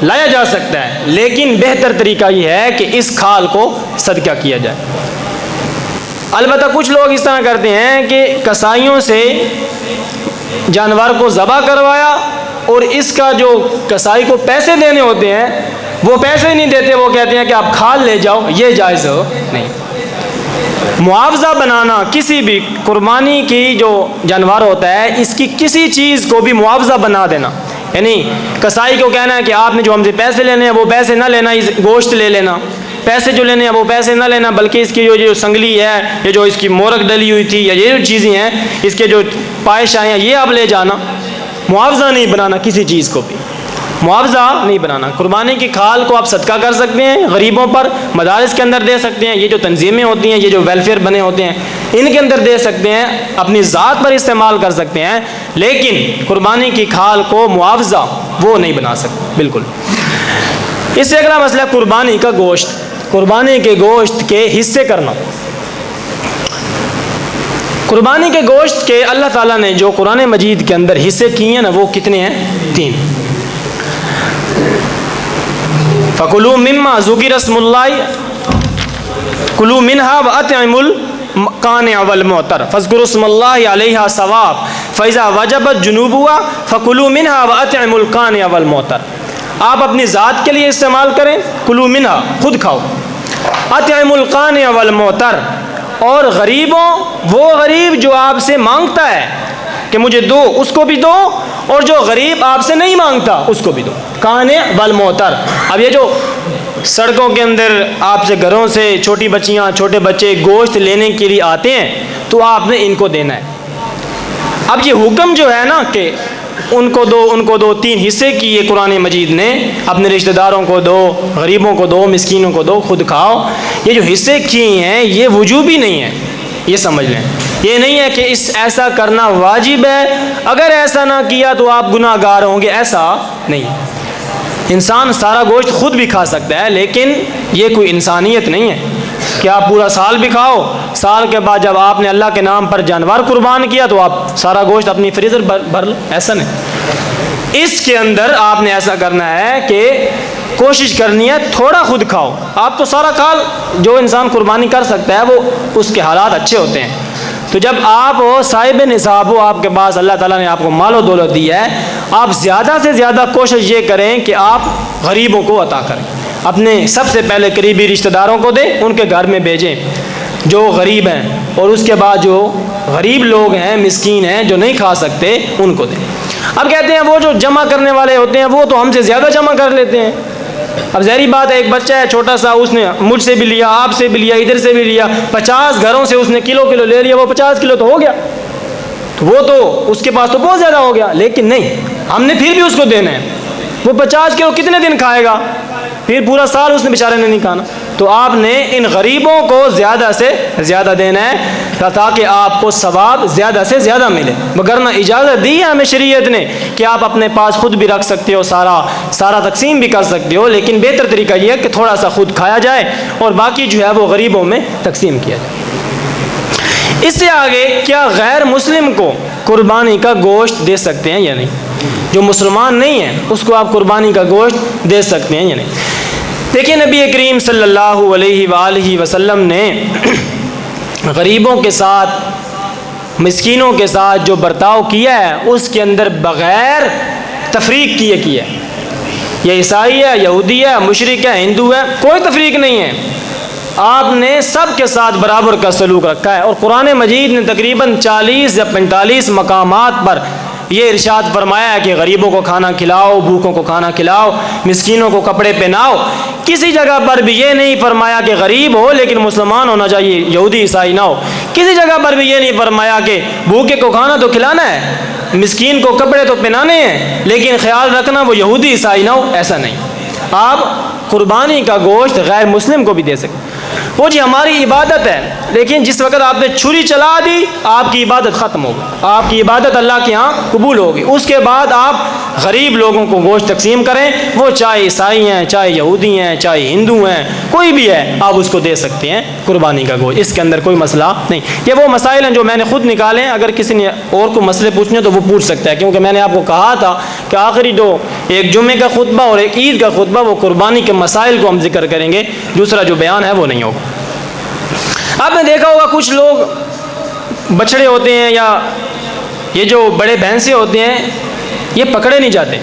لایا جا سکتا ہے، لیکن بہتر طریقہ یہ ہے کہ اس کھال کو صدقہ کیا جائے. البتہ کچھ لوگ اس طرح کرتے ہیں کہ کسائیوں سے جانور کو ذبح کروایا اور اس کا جو کسائی کو پیسے دینے ہوتے ہیں وہ پیسے نہیں دیتے، وہ کہتے ہیں کہ آپ کھال لے جاؤ. یہ جائز ہو نہیں. معاوضہ بنانا کسی بھی قربانی کی جو جانور ہوتا ہے، اس کی کسی چیز کو بھی معاوضہ بنا دینا، یعنی کسائی کو کہنا ہے کہ آپ نے جو ہم سے پیسے لینے ہیں وہ پیسے نہ لینا، اس گوشت لے لینا. پیسے جو لینے ہیں وہ پیسے نہ لینا، بلکہ اس کی جو سنگلی ہے، یہ جو اس کی مورک ڈلی ہوئی تھی، یا یہ جو چیزیں ہیں اس کے جو پائش آئے ہیں، یہ آپ لے جانا. معاوضہ نہیں بنانا کسی چیز کو بھی، معاوضہ نہیں بنانا. قربانی کی کھال کو آپ صدقہ کر سکتے ہیں غریبوں پر، مدارس کے اندر دے سکتے ہیں، یہ جو تنظیمیں ہوتی ہیں، یہ جو ویلفیئر بنے ہوتے ہیں، ان کے اندر دے سکتے ہیں، اپنی ذات پر استعمال کر سکتے ہیں، لیکن قربانی کی کھال کو معاوضہ وہ نہیں بنا سکتے بالکل. اس سے اگلا مسئلہ قربانی کا گوشت. قربانی کے گوشت کے حصے کرنا. قربانی کے گوشت کے اللہ تعالیٰ نے جو قرآن مجید کے اندر حصے کیے ہیں نا، وہ کتنے ہیں؟ 3. فَكُلُوا مِمَّا ذُكِرَ اسْمُ اللَّهِ كُلُوا مِنْهَا وَأَطْعِمُوا الْقَانِعَ وَالْمُعْتَرَ فَاذْكُرُوا اسْمَ اللَّهِ عَلَيْهَا صَوَافَ فَإِذَا وَجَبَتْ جُنُوبُهَا فَكُلُوا مِنْهَا وَأَطْعِمُوا الْقَانِعَ وَالْمُعْتَرَ. آپ اپنی ذات کے لیے استعمال کریں، کلوا منها، خود کھاؤ. اطعموا القانع والمعتر، اور غریبوں، وہ غریب جو آپ سے مانگتا ہے کہ مجھے دو، اس کو بھی دو، اور جو غریب آپ سے نہیں مانگتا اس کو بھی دو. قانع والمعتر. اب یہ جو سڑکوں کے اندر آپ سے گھروں سے چھوٹی بچیاں چھوٹے بچے گوشت لینے کے لیے آتے ہیں، تو آپ نے ان کو دینا ہے. اب یہ حکم جو ہے نا کہ ان کو دو 3 حصے کیے قرآن مجید نے، اپنے رشتہ داروں کو دو، غریبوں کو دو، مسکینوں کو دو، خود کھاؤ. یہ جو حصے کیے ہیں یہ وجوبی نہیں ہے، یہ سمجھ لیں. یہ نہیں ہے کہ ایسا کرنا واجب ہے، اگر ایسا نہ کیا تو آپ گناہ گار ہوں گے، ایسا نہیں. انسان سارا گوشت خود بھی کھا سکتا ہے، لیکن یہ کوئی انسانیت نہیں ہے کہ آپ پورا سال بھی کھاؤ، سال کے بعد جب آپ نے اللہ کے نام پر جانور قربان کیا تو آپ سارا گوشت اپنی فریزر بھر لیں. ایسا نہیں. اس کے اندر آپ نے ایسا کرنا ہے کہ کوشش کرنی ہے تھوڑا خود کھاؤ. آپ تو سارا کھا، جو انسان قربانی کر سکتا ہے وہ اس کے حالات اچھے ہوتے ہیں، تو جب آپ صاحب نصاب ہو، آپ کے پاس اللہ تعالیٰ نے آپ کو مال و دولت دیا ہے، آپ زیادہ سے زیادہ کوشش یہ کریں کہ آپ غریبوں کو عطا کریں. اپنے سب سے پہلے قریبی رشتہ داروں کو دیں، ان کے گھر میں بھیجیں جو غریب ہیں، اور اس کے بعد جو غریب لوگ ہیں، مسکین ہیں، جو نہیں کھا سکتے، ان کو دیں. اب کہتے ہیں وہ جو جمع کرنے والے ہوتے ہیں وہ تو ہم سے زیادہ جمع کر لیتے ہیں. اب ظاہری بات ہے، ایک بچہ ہے چھوٹا سا، اس نے مجھ سے بھی لیا، آپ سے بھی لیا، ادھر سے بھی لیا، 50 گھروں سے اس نے کلو کلو لے لیا، وہ 50 کلو تو ہو گیا، تو وہ تو اس کے پاس تو بہت زیادہ ہو گیا. لیکن نہیں، ہم نے پھر بھی اس کو دینا ہے. وہ 50 کلو کتنے دن کھائے گا؟ پھر پورا سال اس نے بیچارے نے نہیں کھانا. تو آپ نے ان غریبوں کو زیادہ سے زیادہ دینا ہے تاکہ آپ کو ثواب زیادہ سے زیادہ ملے. وگرنہ اجازت دی ہے ہمیں شریعت نے کہ آپ اپنے پاس خود بھی رکھ سکتے ہو، سارا تقسیم بھی کر سکتے ہو، لیکن بہتر طریقہ یہ ہے کہ تھوڑا سا خود کھایا جائے اور باقی جو ہے وہ غریبوں میں تقسیم کیا جائے. اس سے آگے، کیا غیر مسلم کو قربانی کا گوشت دے سکتے ہیں یا نہیں؟ جو مسلمان نہیں ہے اس کو آپ قربانی کا گوشت دے سکتے ہیں یا نہیں؟ دیکھیں، نبی کریم صلی اللہ علیہ وآلہ وسلم نے غریبوں کے ساتھ، مسکینوں کے ساتھ جو برتاؤ کیا ہے اس کے اندر بغیر تفریق کیا ہے. یہ عیسائی ہے، یہودی ہے، مشرک ہے، ہندو ہے، کوئی تفریق نہیں ہے. آپ نے سب کے ساتھ برابر کا سلوک رکھا ہے. اور قرآن مجید نے تقریباً 40 یا 45 مقامات پر یہ ارشاد فرمایا ہے کہ غریبوں کو کھانا کھلاؤ، بھوکوں کو کھانا کھلاؤ، مسکینوں کو کپڑے پہناؤ. کسی جگہ پر بھی یہ نہیں فرمایا کہ غریب ہو لیکن مسلمان ہونا چاہیے، یہودی عیسائی نہ ہو. کسی جگہ پر بھی یہ نہیں فرمایا کہ بھوکے کو کھانا تو کھلانا ہے، مسکین کو کپڑے تو پہنانے ہیں، لیکن خیال رکھنا وہ یہودی عیسائی نہ ہو. ایسا نہیں. آپ قربانی کا گوشت غیر مسلم کو بھی دے سکتے. وہ جی ہماری عبادت ہے، لیکن جس وقت آپ نے چھری چلا دی آپ کی عبادت ختم ہوگی، آپ کی عبادت اللہ کے ہاں قبول ہوگی. اس کے بعد آپ غریب لوگوں کو گوشت تقسیم کریں، وہ چاہے عیسائی ہیں، چاہے یہودی ہیں، چاہے ہندو ہیں، کوئی بھی ہے، آپ اس کو دے سکتے ہیں قربانی کا گوشت. اس کے اندر کوئی مسئلہ نہیں. یہ وہ مسائل ہیں جو میں نے خود نکالے ہیں. اگر کسی نے اور کو مسئلے پوچھنے تو وہ پوچھ سکتا ہے، کیونکہ میں نے آپ کو کہا تھا کہ آخری جو ایک جمعے کا خطبہ اور ایک عید کا خطبہ وہ قربانی کے مسائل کو ہم ذکر کریں گے، دوسرا جو بیان ہے وہ نہیں ہوگا. آپ نے دیکھا ہوگا کچھ لوگ بچڑے ہوتے ہیں یا یہ جو بڑے بھینسے ہوتے ہیں یہ پکڑے نہیں جاتے.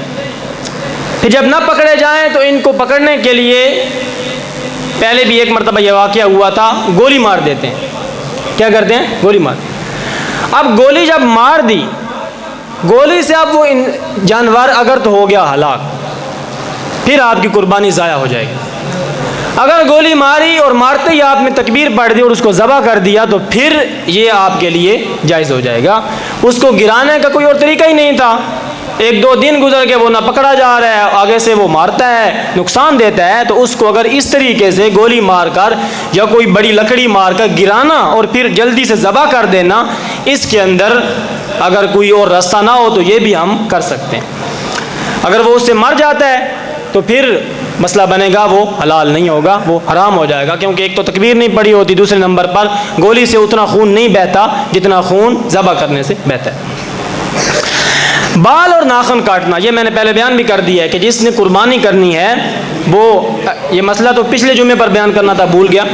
پھر جب نہ پکڑے جائیں تو ان کو پکڑنے کے لیے پہلے بھی ایک مرتبہ یہ واقعہ ہوا تھا، گولی مار دیتے ہیں. کیا کرتے ہیں؟ گولی مار. اب گولی جب مار دی، گولی سے اب وہ جانور اگر تو ہو گیا ہلاک، پھر آپ کی قربانی ضائع ہو جائے گی. اگر گولی ماری اور مارتے ہی آپ نے تکبیر پڑھ دی اور اس کو ذبح کر دیا تو پھر یہ آپ کے لیے جائز ہو جائے گا. اس کو گرانے کا کوئی اور طریقہ ہی نہیں تھا. 1-2 دن گزر کے وہ نہ پکڑا جا رہا ہے، آگے سے وہ مارتا ہے، نقصان دیتا ہے. تو اس کو اگر اس طریقے سے گولی مار کر یا کوئی بڑی لکڑی مار کر گرانا اور پھر جلدی سے ذبح کر دینا، اس کے اندر اگر کوئی اور راستہ نہ ہو تو یہ بھی ہم کر سکتے ہیں. اگر وہ اس سے مر جاتا ہے تو پھر مسئلہ بنے گا وہ حلال نہیں ہوگا، وہ حرام ہو جائے گا، کیونکہ ایک تو تکبیر نہیں پڑی ہوتی، دوسرے نمبر پر گولی سے اتنا خون نہیں بہتا جتنا خون ذبح کرنے سے بہتا ہے. بال اور ناخن کاٹنا، یہ میں نے پہلے بیان بھی کر دیا ہے کہ جس نے قربانی کرنی ہے وہ، یہ مسئلہ تو پچھلے جمعے پر بیان کرنا تھا، بھول گیا.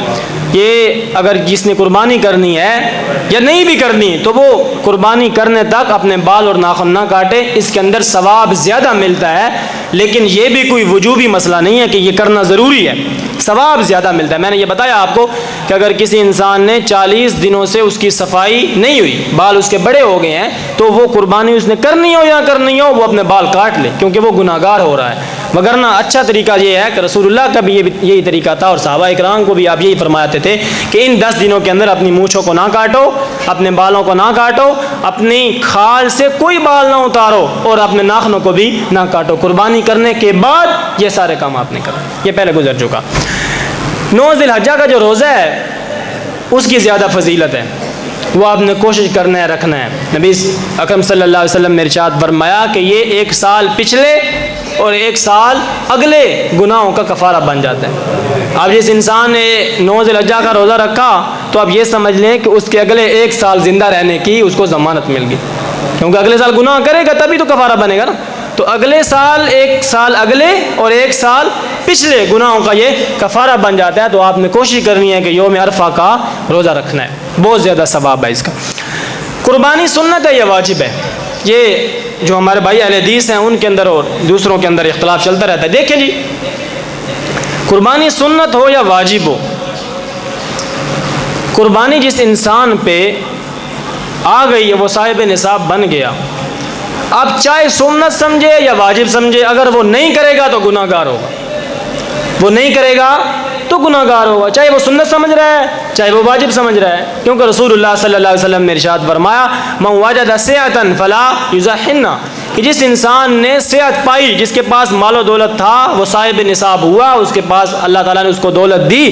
یہ اگر جس نے قربانی کرنی ہے یا نہیں بھی کرنی تو وہ قربانی کرنے تک اپنے بال اور ناخن نہ کاٹے. اس کے اندر ثواب زیادہ ملتا ہے، لیکن یہ بھی کوئی وجوبی مسئلہ نہیں ہے کہ یہ کرنا ضروری ہے، ثواب زیادہ ملتا ہے. میں نے یہ بتایا آپ کو کہ اگر کسی انسان نے 40 دنوں سے اس کی صفائی نہیں ہوئی، بال اس کے بڑے ہو گئے ہیں، تو وہ قربانی اس نے کرنی ہو یا کرنی ہو وہ اپنے بال کاٹ لے، کیونکہ وہ گناہ گار ہو رہا ہے. وگرنہ اچھا طریقہ یہ ہے کہ رسول اللہ کا بھی یہی طریقہ تھا اور صحابہ اکرام کو بھی آپ یہی فرماتے تھے کہ ان 10 دنوں کے اندر اپنی مونچھوں کو نہ کاٹو، اپنے بالوں کو نہ کاٹو، اپنی کھال سے کوئی بال نہ اتارو اور اپنے ناخنوں کو بھی نہ کاٹو. قربانی کرنے کے بعد یہ سارے کام آپ نے کرنے. یہ پہلے گزر چکا. 9 ذی الحجہ کا جو روزہ ہے اس کی زیادہ فضیلت ہے، وہ آپ نے کوشش کرنا ہے، رکھنا ہے. نبی اکرم صلی اللہ علیہ وسلم نے ارشاد فرمایا کہ یہ 1 سال پچھلے اور 1 سال اگلے گناہوں کا کفارہ بن جاتا ہے. اب جس انسان نے 9 ذی الحجہ کا روزہ رکھا تو اب یہ سمجھ لیں کہ اس کے اگلے 1 سال زندہ رہنے کی اس کو ضمانت مل گئی، کیونکہ اگلے سال گناہ کرے گا تبھی تو کفارہ بنے گا نا. تو اگلے سال 1 سال اگلے اور 1 سال پچھلے گناہوں کا یہ کفارہ بن جاتا ہے. تو آپ نے کوشش کرنی ہے کہ یوم عرفہ کا روزہ رکھنا ہے، بہت زیادہ ثواب ہے اس کا. قربانی سنت ہے یا واجب ہے؟ یہ جو ہمارے بھائی اہل حدیث ہیں ان کے اندر اور دوسروں کے اندر اختلاف چلتا رہتا ہے. دیکھیں جی، قربانی سنت ہو یا واجب ہو، قربانی جس انسان پہ آ گئی وہ صاحب نصاب بن گیا، اب چاہے سنت سمجھے یا واجب سمجھے، اگر وہ نہیں کرے گا تو گناہ گار ہوگا. وہ نہیں کرے گا تو گناہ گار ہوگا، چاہے وہ سنت سمجھ رہا ہے چاہے وہ واجب سمجھ رہا ہے. کیونکہ رسول اللہ صلی اللہ علیہ وسلم نے ارشاد فرمایا من وجد سعة فلا یضحن، کہ جس انسان نے صحت پائی، جس کے پاس مال و دولت تھا، وہ صاحب نصاب ہوا، اس کے پاس اللہ تعالیٰ نے اس کو دولت دی،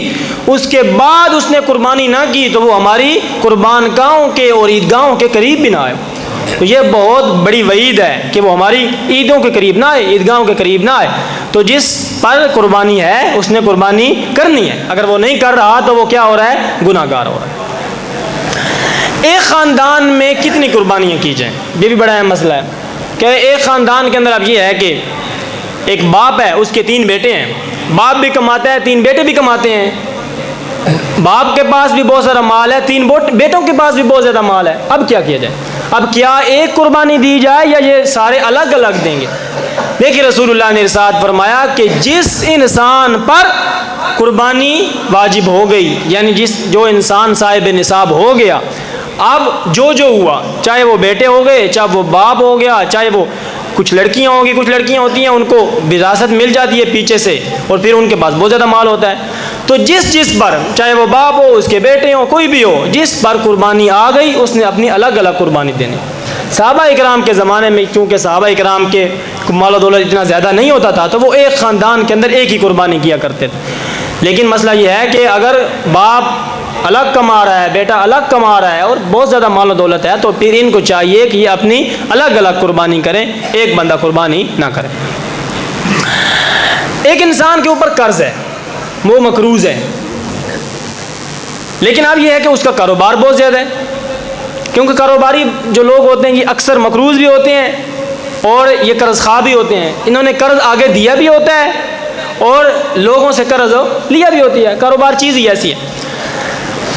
اس کے بعد اس نے قربانی نہ کی تو وہ ہماری قربان گاہوں کے اور عیدگاہوں کے قریب بھی نہ آئے. تو یہ بہت بڑی وعید ہے کہ وہ ہماری عیدوں کے قریب نہ آئے، عیدگاہوں کے قریب نہ آئے. تو جس پر قربانی ہے اس نے قربانی کرنی ہے، اگر وہ نہیں کر رہا تو وہ کیا ہو رہا ہے؟ گناہ گار ہو رہا ہے. ایک خاندان میں کتنی قربانیاں کی جائیں، یہ بھی بڑا اہم مسئلہ ہے. کہ ایک خاندان کے اندر اب یہ ہے کہ ایک باپ ہے، اس کے 3 بیٹے ہیں، باپ بھی کماتا ہے 3 بیٹے بھی کماتے ہیں، باپ کے پاس بھی بہت سارا مال ہے، 3 بیٹوں کے پاس بھی بہت زیادہ مال ہے. اب کیا کیا جائے؟ اب کیا ایک قربانی دی جائے یا یہ سارے الگ الگ دیں گے؟ دیکھیے رسول اللہ نے ارشاد فرمایا کہ جس انسان پر قربانی واجب ہو گئی، یعنی جو انسان صاحب نصاب ہو گیا، اب جو ہوا، چاہے وہ بیٹے ہو گئے، چاہے وہ باپ ہو گیا، چاہے وہ کچھ لڑکیاں ہوں گی، کچھ لڑکیاں ہوتی ہیں ان کو وراثت مل جاتی ہے پیچھے سے اور پھر ان کے پاس بہت زیادہ مال ہوتا ہے. تو جس پر، چاہے وہ باپ ہو، اس کے بیٹے ہوں، کوئی بھی ہو، جس پر قربانی آ گئی اس نے اپنی الگ الگ قربانی دینی. صحابہ اکرام کے زمانے میں چونکہ صحابہ اکرام کے مال و دولت اتنا زیادہ نہیں ہوتا تھا تو وہ ایک خاندان کے اندر ایک ہی قربانی کیا کرتے تھے. لیکن مسئلہ یہ ہے کہ اگر باپ الگ کما رہا ہے، بیٹا الگ کما رہا ہے اور بہت زیادہ مال و دولت ہے تو پھر ان کو چاہیے کہ یہ اپنی الگ الگ قربانی کریں، ایک بندہ قربانی نہ کرے. ایک انسان کے اوپر قرض ہے، وہ مقروض ہے، لیکن اب یہ ہے کہ اس کا کاروبار بہت زیادہ ہے. کیونکہ کاروباری جو لوگ ہوتے ہیں یہ اکثر مقروض بھی ہوتے ہیں اور یہ قرض خواہ بھی ہوتے ہیں. انہوں نے قرض آگے دیا بھی ہوتا ہے اور لوگوں سے قرض لیا بھی ہوتی ہے. کاروبار چیز ہی ایسی ہے.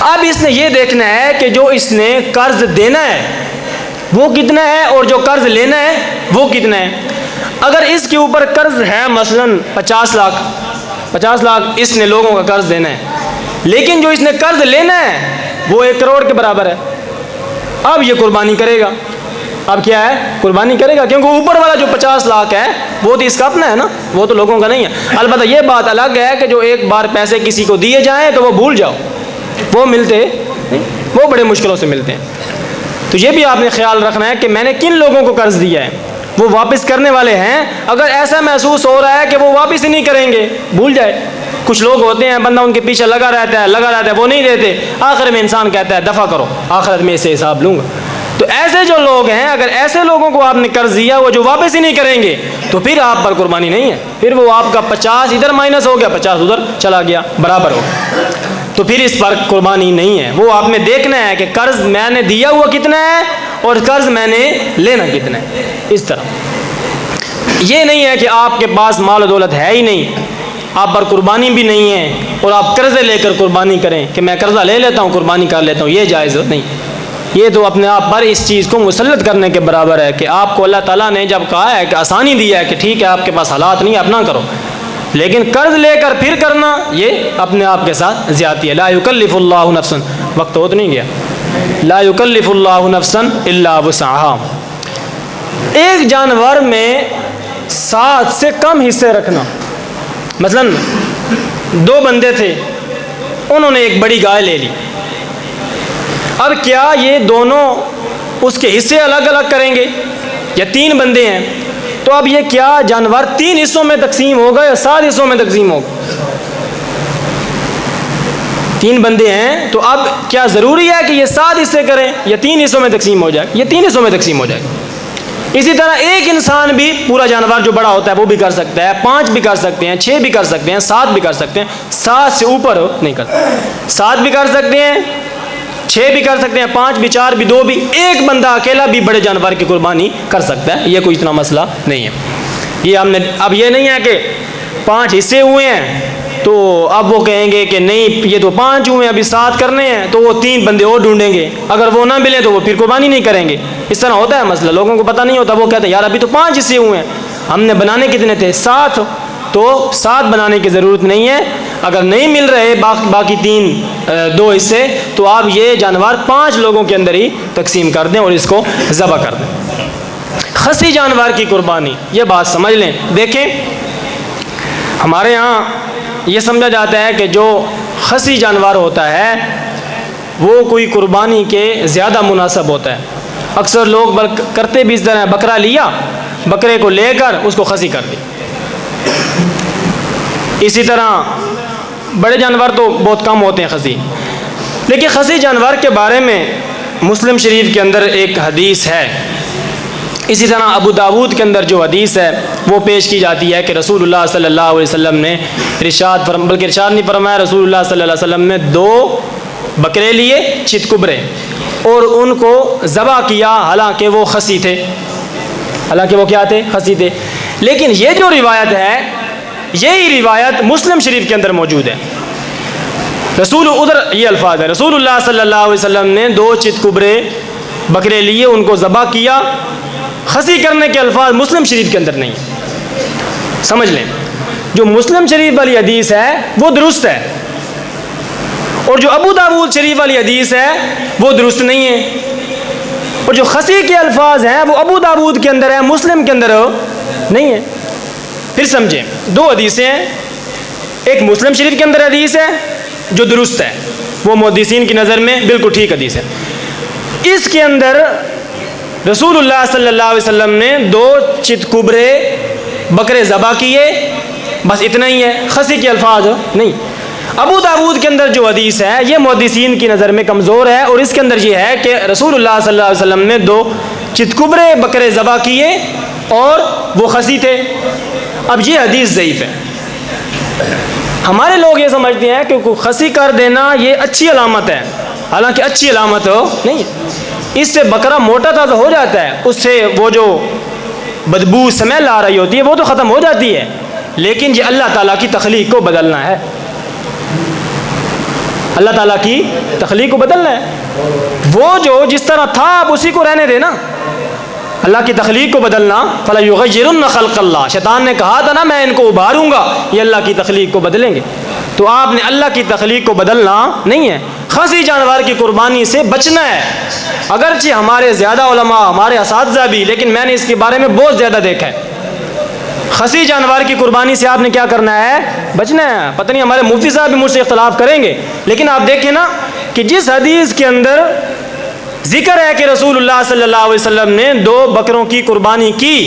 اب اس نے یہ دیکھنا ہے کہ جو اس نے قرض دینا ہے وہ کتنا ہے اور جو قرض لینا ہے وہ کتنا ہے. اگر اس کے اوپر قرض ہے مثلا 50 لاکھ اس نے لوگوں کا قرض دینا ہے، لیکن جو اس نے قرض لینا ہے وہ 1 کروڑ کے برابر ہے، اب یہ قربانی کرے گا. اب کیا ہے؟ قربانی کرے گا، کیونکہ اوپر والا جو 50 لاکھ ہے وہ تو اس کا اپنا ہے نا، وہ تو لوگوں کا نہیں ہے. البتہ یہ بات الگ ہے کہ جو ایک بار پیسے کسی کو دیے جائیں تو وہ بھول جاؤ، وہ ملتے نہیں، وہ بڑے مشکلوں سے ملتے ہیں. تو یہ بھی آپ نے خیال رکھنا ہے کہ میں نے کن لوگوں کو قرض دیا ہے، وہ واپس کرنے والے ہیں. اگر ایسا محسوس ہو رہا ہے کہ وہ واپس ہی نہیں کریں گے، بھول جائے. کچھ لوگ ہوتے ہیں بندہ ان کے پیچھے لگا رہتا ہے وہ نہیں دیتے، آخر میں انسان کہتا ہے دفع کرو، آخرت میں اسے حساب لوں گا. تو ایسے جو لوگ ہیں، اگر ایسے لوگوں کو آپ نے قرض دیا وہ جو واپس ہی نہیں کریں گے تو پھر آپ پر قربانی نہیں ہے. پھر وہ آپ کا 50 ادھر مائنس ہو گیا، 50 ادھر چلا گیا، برابر ہو، تو پھر اس پر قربانی نہیں ہے. وہ آپ نے دیکھنا ہے کہ قرض میں نے دیا ہوا کتنا ہے اور قرض میں نے لینا کتنا ہے. اس طرح یہ نہیں ہے کہ آپ کے پاس مال و دولت ہے ہی نہیں، آپ پر قربانی بھی نہیں ہے اور آپ قرضے لے کر قربانی کریں کہ میں قرضہ لے لیتا ہوں قربانی کر لیتا ہوں. یہ جائز نہیں. یہ تو اپنے آپ پر اس چیز کو مسلط کرنے کے برابر ہے کہ آپ کو اللہ تعالیٰ نے جب کہا ہے کہ آسانی دیا ہے کہ ٹھیک ہے آپ کے پاس حالات نہیں اپنا کرو، لیکن قرض لے کر پھر کرنا یہ اپنے آپ کے ساتھ زیادتی ہے. لا یکلف اللہ نفسا، وقت ہو تو نہیں گیا، لا یکلف اللہ نفسا الا وسعها. ایک جانور میں 7 سے کم حصے رکھنا. مثلا 2 بندے تھے، انہوں نے ایک بڑی گائے لے لی. اب کیا یہ دونوں اس کے حصے الگ الگ کریں گے؟ یا 3 بندے ہیں تو اب یہ کیا جانور 3 حصوں میں تقسیم ہوگا یا 7 حصوں میں تقسیم ہوگا؟ 3 بندے ہیں تو اب کیا ضروری ہے کہ یہ 7 حصے کریں یا 3 حصوں میں تقسیم ہو جائے؟ یہ 3 حصوں میں تقسیم ہو جائے. اسی طرح ایک انسان بھی پورا جانور جو بڑا ہوتا ہے وہ بھی کر سکتا ہے، 5 بھی کر سکتے ہیں، 6 بھی کر سکتے ہیں، 7 بھی کر سکتے ہیں. 7 سے اوپر نہیں کرتے. 7 بھی کر سکتے ہیں، 6 بھی کر سکتے ہیں، 5 بھی، 4 بھی، 2 بھی. ایک بندہ اکیلا بھی بڑے جانور کی قربانی کر سکتا ہے. یہ کوئی اتنا مسئلہ نہیں ہے. یہ ہم نے اب یہ نہیں ہے کہ 5 حصے ہوئے ہیں تو اب وہ کہیں گے کہ نہیں یہ تو 5 ہوئے ہیں ابھی 7 کرنے ہیں, تو وہ 3 بندے اور ڈھونڈیں گے, اگر وہ نہ ملیں تو وہ پھر قربانی نہیں کریں گے. اس طرح ہوتا ہے مسئلہ, لوگوں کو پتہ نہیں ہوتا, وہ کہتے ہیں یار ابھی تو 5 حصے ہوئے ہیں, ہم نے بنانے کتنے تھے 7, تو 7 بنانے کی ضرورت نہیں ہے. اگر نہیں مل رہے باقی 2 حصے, تو آپ یہ جانور 5 لوگوں کے اندر ہی تقسیم کر دیں اور اس کو ذبح کر دیں. خصی جانور کی قربانی, یہ بات سمجھ لیں. دیکھیں ہمارے یہاں یہ سمجھا جاتا ہے کہ جو خصی جانور ہوتا ہے وہ کوئی قربانی کے زیادہ مناسب ہوتا ہے. اکثر لوگ کرتے بھی اس طرح, بکرا لیا, بکرے کو لے کر اس کو خصی کر دی. اسی طرح بڑے جانور تو بہت کم ہوتے ہیں خصی. لیکن خصی جانور کے بارے میں مسلم شریف کے اندر ایک حدیث ہے. اسی طرح ابو داود کے اندر جو حدیث ہے وہ پیش کی جاتی ہے کہ رسول اللہ صلی اللہ علیہ وسلم نے بلکہ ارشاد نہیں فرمایا, رسول اللہ صلی اللہ علیہ وسلم نے 2 بکرے لیے چتکبرے اور ان کو ذبح کیا, حالانکہ وہ خصی تھے, حالانکہ وہ کیا تھے, خصی تھے. لیکن یہ جو روایت ہے, یہی روایت مسلم شریف کے اندر موجود ہے. ادھر یہ الفاظ ہے, رسول اللہ صلی اللہ علیہ وسلم نے 2 چتکبرے بکرے لیے, ان کو ذبح کیا. خصی کرنے کے الفاظ مسلم شریف کے اندر نہیں ہیں. سمجھ لیں, جو مسلم شریف والی حدیث ہے وہ درست ہے, اور جو ابو داود شریف والی حدیث ہے وہ درست نہیں ہے. اور جو خصی کے الفاظ ہیں وہ ابو داود کے اندر ہے, مسلم کے اندر نہیں ہے. پھر سمجھیں, 2 حدیثیں ہیں. ایک مسلم شریف کے اندر حدیث ہے جو درست ہے, وہ محدثین کی نظر میں بالکل ٹھیک حدیث ہے. اس کے اندر رسول اللہ صلی اللہ علیہ وسلم نے 2 چتکبرے بکرے ذبح کیے, بس اتنا ہی ہے, خصی کے الفاظ نہیں. ابو داود کے اندر جو حدیث ہے یہ محدثین کی نظر میں کمزور ہے, اور اس کے اندر یہ ہے کہ رسول اللہ صلی اللہ علیہ وسلم نے 2 چتکبرے بکرے ذبح کیے اور وہ خصی تھے. اب یہ حدیث ضعیف ہے. ہمارے لوگ یہ سمجھتے ہیں کہ خصی کر دینا یہ اچھی علامت ہے, حالانکہ اچھی علامت نہیں ہے. اس سے بکرا موٹا تازہ ہو جاتا ہے, اس سے وہ جو بدبو سمیل آ رہی ہوتی ہے وہ تو ختم ہو جاتی ہے, لیکن یہ اللہ تعالیٰ کی تخلیق کو بدلنا ہے. اللہ تعالیٰ کی تخلیق کو بدلنا ہے. وہ جو جس طرح تھا آپ اسی کو رہنے دے نا. اللہ کی تخلیق کو بدلنا, فَلَا يُغَيِّرُنَّ خَلْقَ اللَّهِ, شیطان نے کہا تھا نا میں ان کو ابھاروں گا, یہ اللہ کی تخلیق کو بدلیں گے. تو آپ نے اللہ کی تخلیق کو بدلنا نہیں ہے. خصی جانور کی قربانی سے بچنا ہے. اگرچہ ہمارے زیادہ علماء, ہمارے اساتذہ بھی, لیکن میں نے اس کے بارے میں بہت زیادہ دیکھا ہے, خصی جانور کی قربانی سے آپ نے کیا کرنا ہے, بچنا ہے. پتہ نہیں ہمارے مفتی صاحب بھی مجھ سے اختلاف کریں گے, لیکن آپ دیکھیں نا کہ جس حدیث کے اندر ذکر ہے کہ رسول اللہ صلی اللہ علیہ وسلم نے 2 بکروں کی قربانی کی,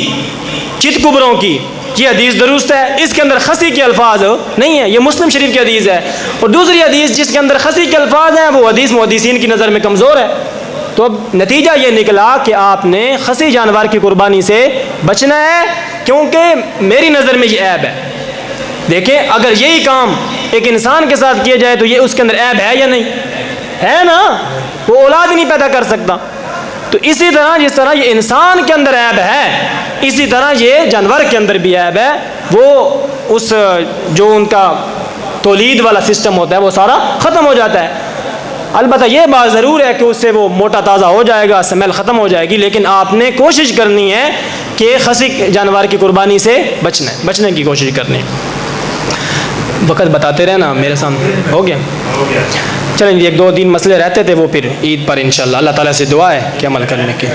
چتکبروں کی, یہ حدیث درست ہے. اس کے اندر خصی کے الفاظ نہیں ہے, یہ مسلم شریف کی حدیث ہے. اور دوسری حدیث جس کے اندر خصی کے الفاظ ہیں وہ حدیث محدثین کی نظر میں کمزور ہے. تو اب نتیجہ یہ نکلا کہ آپ نے خصی جانور کی قربانی سے بچنا ہے, کیونکہ میری نظر میں یہ عیب ہے. دیکھیں اگر یہی کام ایک انسان کے ساتھ کیا جائے تو یہ اس کے اندر عیب ہے یا نہیں ہے نا, وہ اولاد ہی نہیں پیدا کر سکتا. تو اسی طرح جس طرح یہ انسان کے اندر عیب ہے, اسی طرح یہ جانور کے اندر بھی عیب ہے. وہ اس جو ان کا تولید والا سسٹم ہوتا ہے وہ سارا ختم ہو جاتا ہے. البتہ یہ بات ضرور ہے کہ اس سے وہ موٹا تازہ ہو جائے گا, سمیل ختم ہو جائے گی, لیکن آپ نے کوشش کرنی ہے کہ خصی جانور کی قربانی سے بچنے کی کوشش کرنی ہے. وقت بتاتے رہنا, میرے سامنے ہو گیا. چلیں 1-2 مسئلے رہتے تھے, وہ پھر عید پر انشاءاللہ. اللہ تعالیٰ سے دعا ہے کہ عمل کرنے کے.